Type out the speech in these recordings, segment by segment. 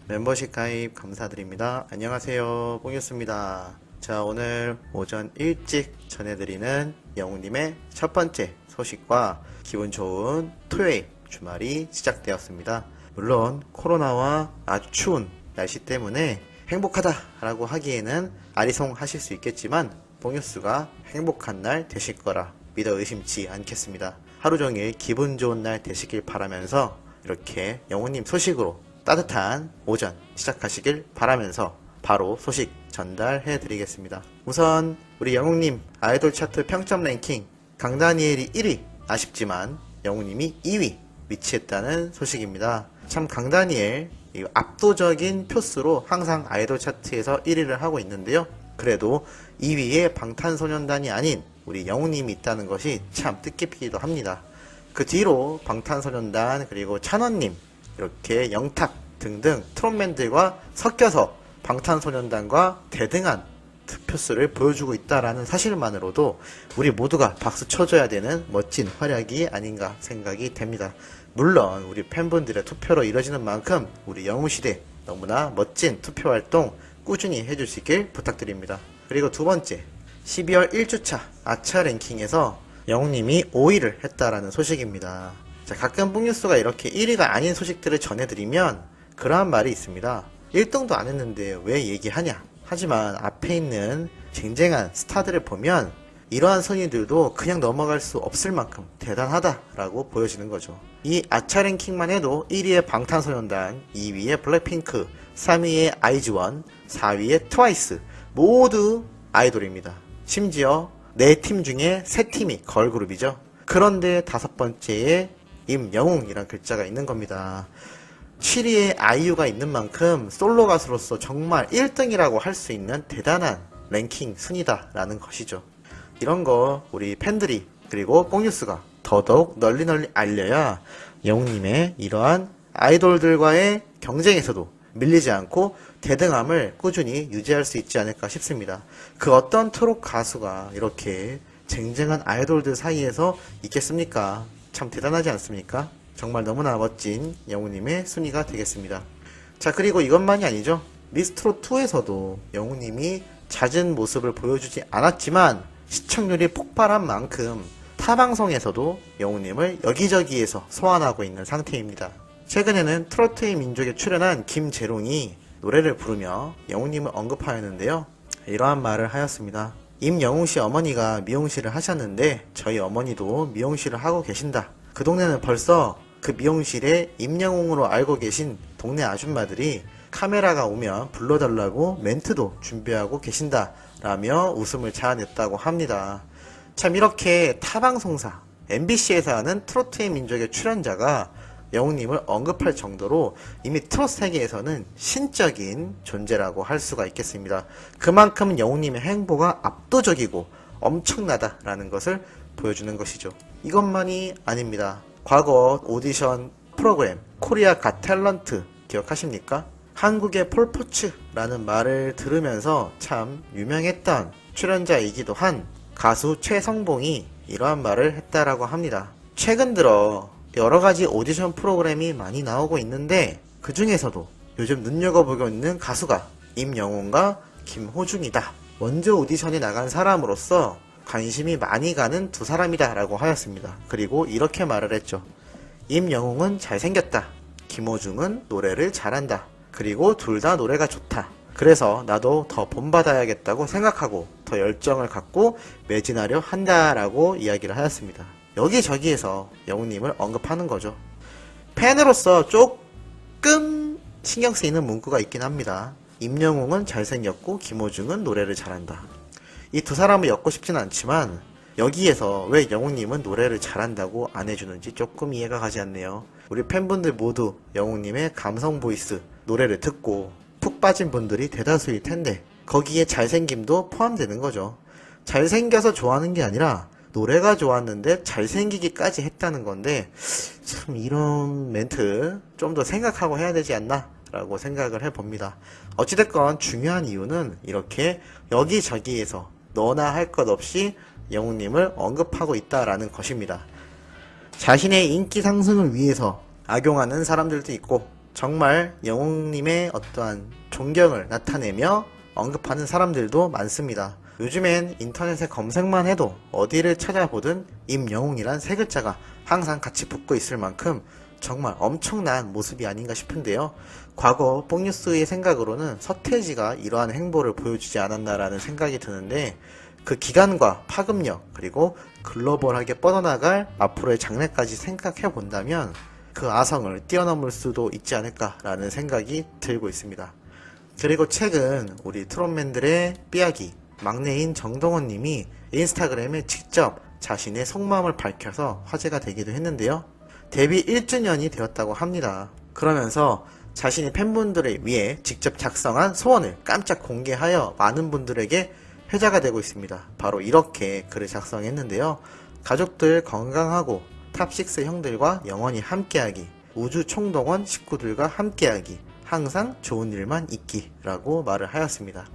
멤버십 가입 감사드립니다. 안녕하세요, 뽕이었습니다. 자, 오늘 오전 일찍 전해드리는 영우님의 첫 번째 소식과 기분 좋은 토요일 주말이 시작되었습니다. 물론 코로나와 아주 추운 날씨 때문에 행복하다라고 하기에는 아리송하실 수 있겠지만 뽕이었수가 행복한 날 되실 거라 믿어 의심치 않겠습니다. 하루 종일 기분 좋은 날 되시길 바라면서 이렇게 영우님 소식으로 따뜻한 오전 시작하시길 바라면서 바로 소식 전달해 드리겠습니다. 우선 우리 영웅님 아이돌 차트 평점 랭킹 강다니엘이 1위, 아쉽지만 영웅님이 2위 위치했다는 소식입니다. 참 강다니엘 압도적인 표수로 항상 아이돌 차트에서 1위를 하고 있는데요. 그래도 2위에 방탄소년단이 아닌 우리 영웅님이 있다는 것이 참 뜻깊기도 합니다. 그 뒤로 방탄소년단 그리고 찬원님 이렇게 영탁 등등 트롯맨들과 섞여서 방탄소년단과 대등한 득표수를 보여주고 있다라는 사실만으로도 우리 모두가 박수 쳐줘야 되는 멋진 활약이 아닌가 생각이 됩니다. 물론 우리 팬분들의 투표로 이뤄지는 만큼 우리 영웅시대 너무나 멋진 투표 활동 꾸준히 해주시길 부탁드립니다. 그리고 두 번째 12월 1주차 아차 랭킹에서 영웅님이 5위를 했다라는 소식입니다. 자, 가끔 뽕뉴스가 이렇게 1위가 아닌 소식들을 전해드리면 그러한 말이 있습니다. 1등도 안 했는데 왜 얘기하냐? 하지만 앞에 있는 쟁쟁한 스타들을 보면 이러한 순위들도 그냥 넘어갈 수 없을 만큼 대단하다라고 보여지는 거죠. 이 아차 랭킹만 해도 1위에 방탄소년단, 2위에 블랙핑크, 3위에 아이즈원, 4위에 트와이스 모두 아이돌입니다. 심지어 4팀 중에 3팀이 걸그룹이죠. 그런데 5번째에 임영웅이란 글자가 있는 겁니다. 7위에 아이유가 있는 만큼 솔로 가수로서 정말 1등이라고 할 수 있는 대단한 랭킹 순위다라는 것이죠. 이런 거 우리 팬들이 그리고 뽕뉴스가 더더욱 널리 알려야 영웅님의 이러한 아이돌들과의 경쟁에서도 밀리지 않고 대등함을 꾸준히 유지할 수 있지 않을까 싶습니다. 그 어떤 트롯 가수가 이렇게 쟁쟁한 아이돌들 사이에서 있겠습니까? 참 대단하지 않습니까? 정말 너무나 멋진 영웅님의 순위가 되겠습니다. 자, 그리고 이것만이 아니죠. 미스트롯2에서도 영웅님이 잦은 모습을 보여주지 않았지만 시청률이 폭발한 만큼 타방송에서도 영웅님을 여기저기에서 소환하고 있는 상태입니다. 최근에는 트로트의 민족에 출연한 김재롱이 노래를 부르며 영웅님을 언급하였는데요. 이러한 말을 하였습니다. 임영웅씨 어머니가 미용실을 하셨는데 저희 어머니도 미용실을 하고 계신다. 그 동네는 벌써 그 미용실에 임영웅으로 알고 계신 동네 아줌마들이 카메라가 오면 불러달라고 멘트도 준비하고 계신다 라며 웃음을 자아냈다고 합니다. 참 이렇게 타방송사 MBC에서 하는 트로트의 민족의 출연자가 영웅님을 언급할 정도로 이미 트롯 세계에서는 신적인 존재라고 할 수가 있겠습니다. 그만큼 영웅님의 행보가 압도적이고 엄청나다라는 것을 보여주는 것이죠. 이것만이 아닙니다. 과거 오디션 프로그램 코리아 갓 탤런트 기억하십니까? 한국의 폴포츠라는 말을 들으면서 참 유명했던 출연자이기도 한 가수 최성봉이 이러한 말을 했다라고 합니다. 최근 들어 여러가지 오디션 프로그램이 많이 나오고 있는데 그 중에서도 요즘 눈여겨보고 있는 가수가 임영웅과 김호중이다. 먼저 오디션에 나간 사람으로서 관심이 많이 가는 두 사람이다 라고 하였습니다. 그리고 이렇게 말을 했죠. 임영웅은 잘생겼다. 김호중은 노래를 잘한다. 그리고 둘 다 노래가 좋다. 그래서 나도 더 본받아야겠다고 생각하고 더 열정을 갖고 매진하려 한다라고 이야기를 하였습니다. 여기저기에서 영웅님을 언급하는 거죠. 팬으로서 조금 신경 쓰이는 문구가 있긴 합니다. 임영웅은 잘생겼고 김호중은 노래를 잘한다. 이 두 사람을 엮고 싶진 않지만 여기에서 왜 영웅님은 노래를 잘한다고 안 해주는지 조금 이해가 가지 않네요. 우리 팬분들 모두 영웅님의 감성 보이스 노래를 듣고 푹 빠진 분들이 대다수일 텐데 거기에 잘생김도 포함되는 거죠. 잘생겨서 좋아하는 게 아니라 노래가 좋았는데 잘생기기까지 했다는 건데 참 이런 멘트 좀 더 생각하고 해야 되지 않나 라고 생각을 해봅니다. 어찌됐건 중요한 이유는 이렇게 여기저기에서 너나 할 것 없이 영웅님을 언급하고 있다라는 것입니다. 자신의 인기 상승을 위해서 악용하는 사람들도 있고 정말 영웅님의 어떠한 존경을 나타내며 언급하는 사람들도 많습니다. 요즘엔 인터넷에 검색만 해도 어디를 찾아보든 임영웅이란 세 글자가 항상 같이 붙고 있을 만큼 정말 엄청난 모습이 아닌가 싶은데요. 과거 뽕뉴스의 생각으로는 서태지가 이러한 행보를 보여주지 않았나라는 생각이 드는데, 그 기간과 파급력 그리고 글로벌하게 뻗어나갈 앞으로의 장래까지 생각해 본다면 그 아성을 뛰어넘을 수도 있지 않을까라는 생각이 들고 있습니다. 그리고 최근 우리 트롯맨들의 삐약이 막내인 정동원 님이 인스타그램에 직접 자신의 속마음을 밝혀서 화제가 되기도 했는데요. 데뷔 1주년이 되었다고 합니다. 그러면서 자신이 팬분들을 위해 직접 작성한 소원을 깜짝 공개하여 많은 분들에게 회자가 되고 있습니다. 바로 이렇게 글을 작성했는데요. 가족들 건강하고 탑6 형들과 영원히 함께하기, 우주 총동원 식구들과 함께하기, 항상 좋은 일만 있기 라고 말을 하였습니다.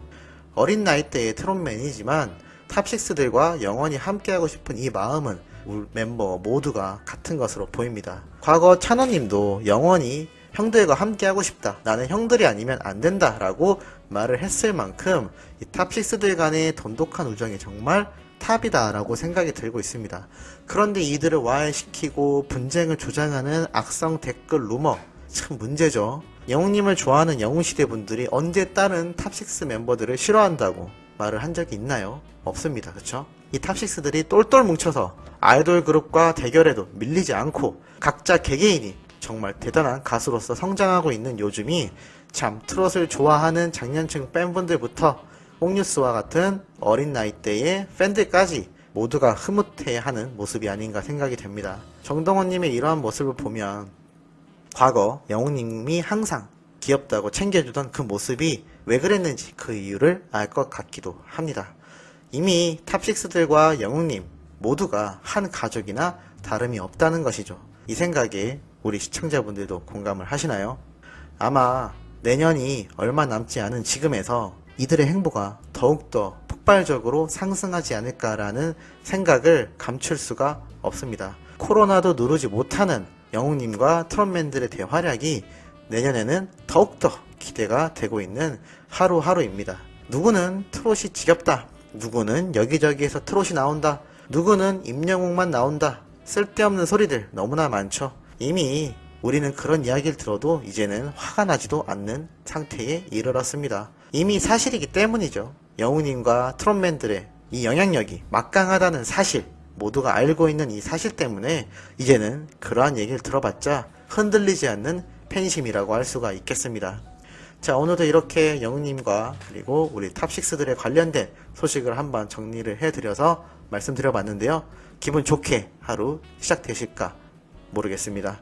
어린 나이대의 트롯맨이지만 탑6들과 영원히 함께하고 싶은 이 마음은 우리 멤버 모두가 같은 것으로 보입니다. 과거 찬호님도 영원히 형들과 함께하고 싶다, 나는 형들이 아니면 안 된다 라고 말을 했을 만큼 이 탑6들 간의 돈독한 우정이 정말 탑이다 라고 생각이 들고 있습니다. 그런데 이들을 와해시키고 분쟁을 조장하는 악성 댓글 루머, 참 문제죠. 영웅님을 좋아하는 영웅시대 분들이 언제 다른 탑6 멤버들을 싫어한다고 말을 한 적이 있나요? 없습니다. 그쵸? 이 탑6들이 똘똘 뭉쳐서 아이돌 그룹과 대결에도 밀리지 않고 각자 개개인이 정말 대단한 가수로서 성장하고 있는 요즘이 참 트롯을 좋아하는 장년층 팬분들부터 뽕뉴스와 같은 어린 나이대의 팬들까지 모두가 흐뭇해하는 모습이 아닌가 생각이 됩니다. 정동원님의 이러한 모습을 보면 과거 영웅님이 항상 귀엽다고 챙겨주던 그 모습이 왜 그랬는지 그 이유를 알 것 같기도 합니다. 이미 탑6들과 영웅님 모두가 한 가족이나 다름이 없다는 것이죠. 이 생각에 우리 시청자분들도 공감을 하시나요? 아마 내년이 얼마 남지 않은 지금에서 이들의 행보가 더욱더 폭발적으로 상승하지 않을까라는 생각을 감출 수가 없습니다. 코로나도 누르지 못하는 영웅님과 트롯맨들의 대활약이 내년에는 더욱더 기대가 되고 있는 하루하루입니다. 누구는 트롯이 지겹다, 누구는 여기저기에서 트롯이 나온다, 누구는 임영웅만 나온다, 쓸데없는 소리들 너무나 많죠. 이미 우리는 그런 이야기를 들어도 이제는 화가 나지도 않는 상태에 이르렀습니다. 이미 사실이기 때문이죠. 영웅님과 트롯맨들의 이 영향력이 막강하다는 사실, 모두가 알고 있는 이 사실 때문에 이제는 그러한 얘기를 들어봤자 흔들리지 않는 팬심이라고 할 수가 있겠습니다. 자, 오늘도 이렇게 영웅님과 그리고 우리 탑6들에 관련된 소식을 한번 정리를 해드려서 말씀드려봤는데요. 기분 좋게 하루 시작되실까 모르겠습니다.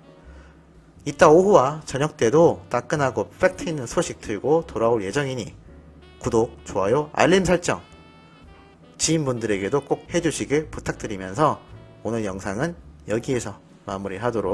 이따 오후와 저녁 때도 따끈하고 팩트 있는 소식 들고 돌아올 예정이니 구독, 좋아요, 알림 설정 지인분들에게도 꼭 해주시길 부탁드리면서 오늘 영상은 여기에서 마무리하도록